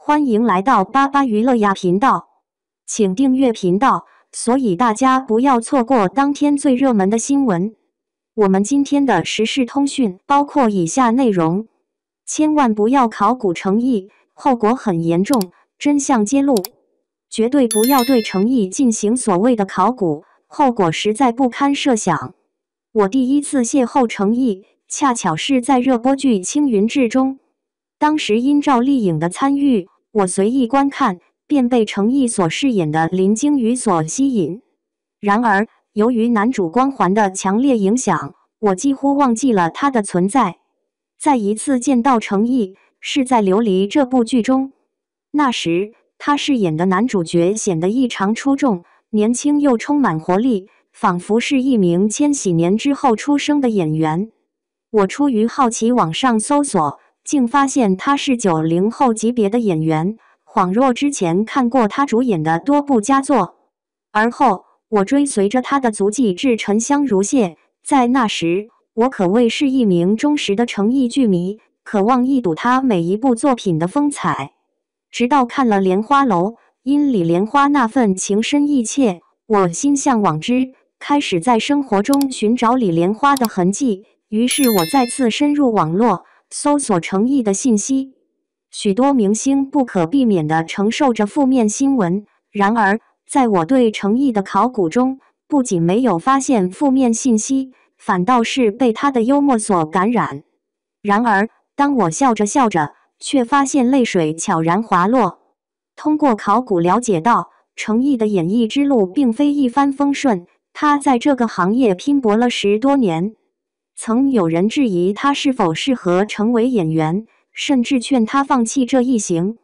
欢迎来到巴巴娱乐呀频道，请订阅频道，所以大家不要错过当天最热门的新闻。我们今天的时事通讯包括以下内容：千万不要考古成毅，后果很严重，真相揭露。绝对不要对成毅进行所谓的考古，后果实在不堪设想。我第一次邂逅成毅，恰巧是在热播剧《青云志》中。当时因赵丽颖的参与，我随意观看，便被成毅所饰演的林惊羽所吸引。然而，由于男主光环的强烈影响，我几乎忘记了他的存在。再一次见到成毅，是在《琉璃》这部剧中。那时，他饰演的男主角显得异常出众，年轻又充满活力，仿佛是一名千禧年之后出生的演员。我出于好奇网上搜索，竟发现他是90后级别的演员，恍若之前看过他主演的多部佳作。而后，我追随着他的足迹至沉香如屑，在那时，我可谓是一名忠实的成毅剧迷，渴望一睹他每一部作品的风采。直到看了《莲花楼》，因李莲花那份情深意切，我心向往之，开始在生活中寻找李莲花的痕迹。于是我再次深入网络，搜索成毅的信息。许多明星不可避免地承受着负面新闻，然而，在我对成毅的考古中，不仅没有发现负面信息，反倒是被他的幽默所感染。然而，当我笑着笑着，却发现泪水悄然滑落。通过考古了解到，成毅的演艺之路并非一帆风顺，他在这个行业拼搏了10多年。曾有人质疑他是否适合成为演员，甚至劝他放弃这一行。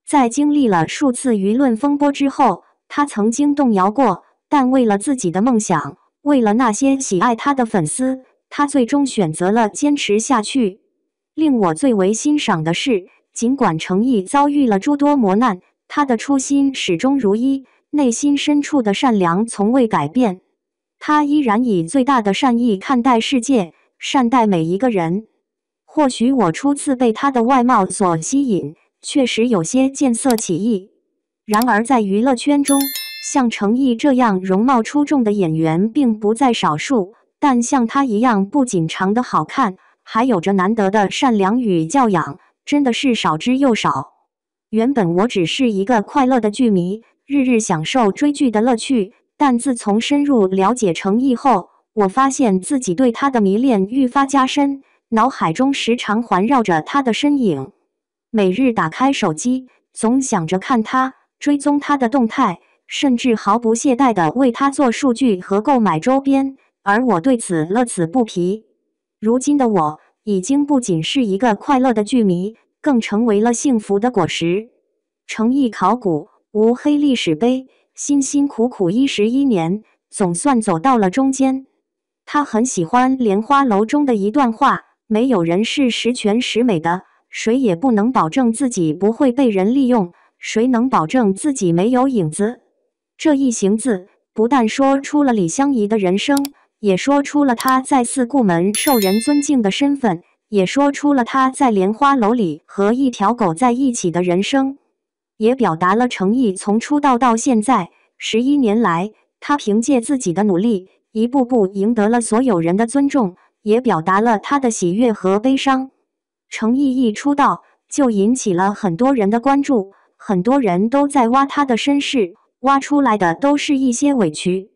在经历了数次舆论风波之后，他曾经动摇过，但为了自己的梦想，为了那些喜爱他的粉丝，他最终选择了坚持下去。令我最为欣赏的是，尽管成毅遭遇了诸多磨难，他的初心始终如一，内心深处的善良从未改变。他依然以最大的善意看待世界，善待每一个人。或许我初次被他的外貌所吸引，确实有些见色起意。然而在娱乐圈中，像成毅这样容貌出众的演员并不在少数，但像他一样不仅长得好看，还有着难得的善良与教养，真的是少之又少。原本我只是一个快乐的剧迷，日日享受追剧的乐趣。但自从深入了解成毅后，我发现自己对他的迷恋愈发加深，脑海中时常环绕着他的身影。每日打开手机，总想着看他，追踪他的动态，甚至毫不懈怠地为他做数据和购买周边，而我对此乐此不疲。如今的我，已经不仅是一个快乐的剧迷，更成为了幸福的果实。成毅考古无黑历史碑，辛辛苦苦11年，总算走到了中间。他很喜欢《莲花楼》中的一段话：没有人是十全十美的，谁也不能保证自己不会被人利用，谁能保证自己没有影子？这一行字不但说出了李香怡的人生，也说出了他在四顾门受人尊敬的身份，也说出了他在莲花楼里和一条狗在一起的人生，也表达了成毅从出道到现在11年来，他凭借自己的努力，一步步赢得了所有人的尊重，也表达了他的喜悦和悲伤。成毅一出道就引起了很多人的关注，很多人都在挖他的身世，挖出来的都是一些委屈。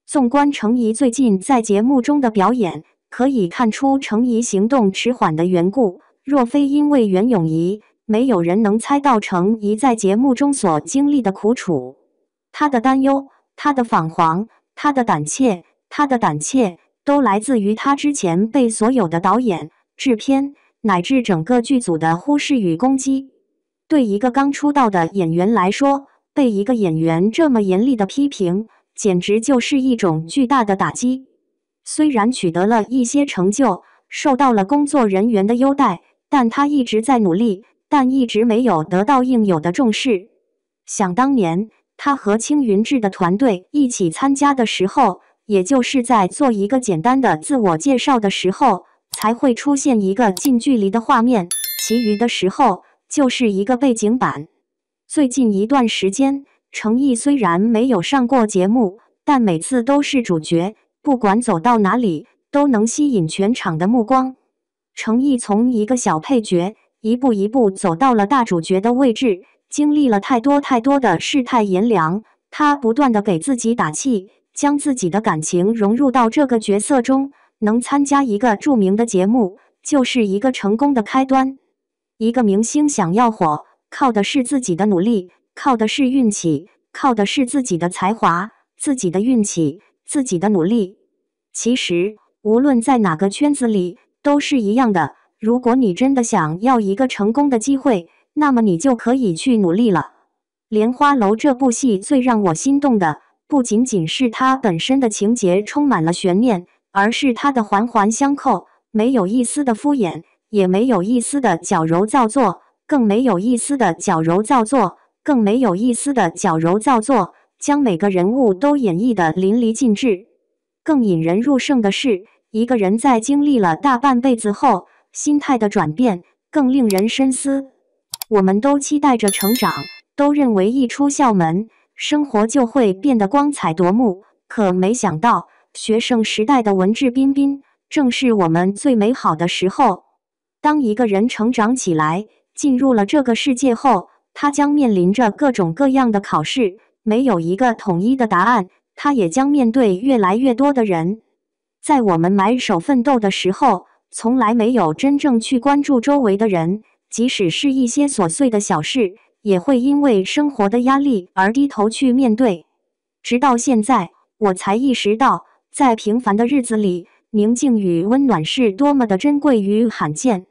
纵观成毅最近在节目中的表演，可以看出成毅行动迟缓的缘故，若非因为袁咏仪，没有人能猜到成毅在节目中所经历的苦楚。他的担忧，他的彷徨，他的胆怯，都来自于他之前被所有的导演、制片乃至整个剧组的忽视与攻击。对一个刚出道的演员来说，被一个演员这么严厉的批评，简直就是一种巨大的打击。虽然取得了一些成就，受到了工作人员的优待，但他一直在努力，但一直没有得到应有的重视。想当年，他和青云志的团队一起参加的时候，也就是在做一个简单的自我介绍的时候，才会出现一个近距离的画面，其余的时候就是一个背景板。最近一段时间，程毅虽然没有上过节目，但每次都是主角，不管走到哪里，都能吸引全场的目光。程毅从一个小配角，一步一步走到了大主角的位置，经历了太多的世态炎凉。他不断地给自己打气，将自己的感情融入到这个角色中。能参加一个著名的节目，就是一个成功的开端。一个明星想要火，靠的是自己的努力，靠的是运气，靠的是自己的才华、自己的运气、自己的努力。其实，无论在哪个圈子里，都是一样的。如果你真的想要一个成功的机会，那么你就可以去努力了。《莲花楼》这部戏最让我心动的，不仅仅是它本身的情节充满了悬念，而是它的环环相扣，没有一丝的敷衍，也没有一丝的矫揉造作，更没有一丝的矫揉造作，更没有一丝的矫揉造作，将每个人物都演绎得淋漓尽致。更引人入胜的是，一个人在经历了大半辈子后，心态的转变更令人深思。我们都期待着成长，都认为一出校门，生活就会变得光彩夺目，可没想到，学生时代的文质彬彬，正是我们最美好的时候。当一个人成长起来，进入了这个世界后，他将面临着各种各样的考试，没有一个统一的答案，他也将面对越来越多的人。在我们埋首奋斗的时候，从来没有真正去关注周围的人，即使是一些琐碎的小事，也会因为生活的压力而低头去面对。直到现在，我才意识到，在平凡的日子里，宁静与温暖是多么的珍贵与罕见。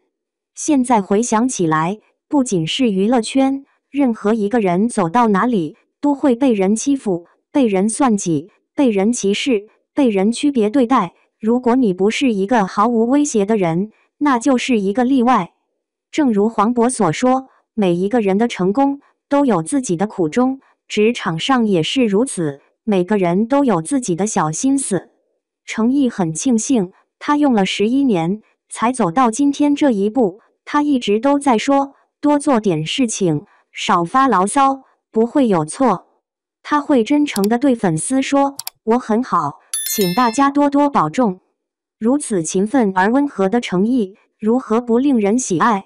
现在回想起来，不仅是娱乐圈，任何一个人走到哪里，都会被人欺负，被人算计，被人歧视，被人区别对待。如果你不是一个毫无威胁的人，那就是一个例外。正如黄渤所说，每一个人的成功都有自己的苦衷，职场上也是如此，每个人都有自己的小心思。程毅很庆幸，他用了11年才走到今天这一步。他一直都在说，多做点事情，少发牢骚，不会有错。他会真诚地对粉丝说，我很好，请大家多多保重。如此勤奋而温和的程毅，如何不令人喜爱？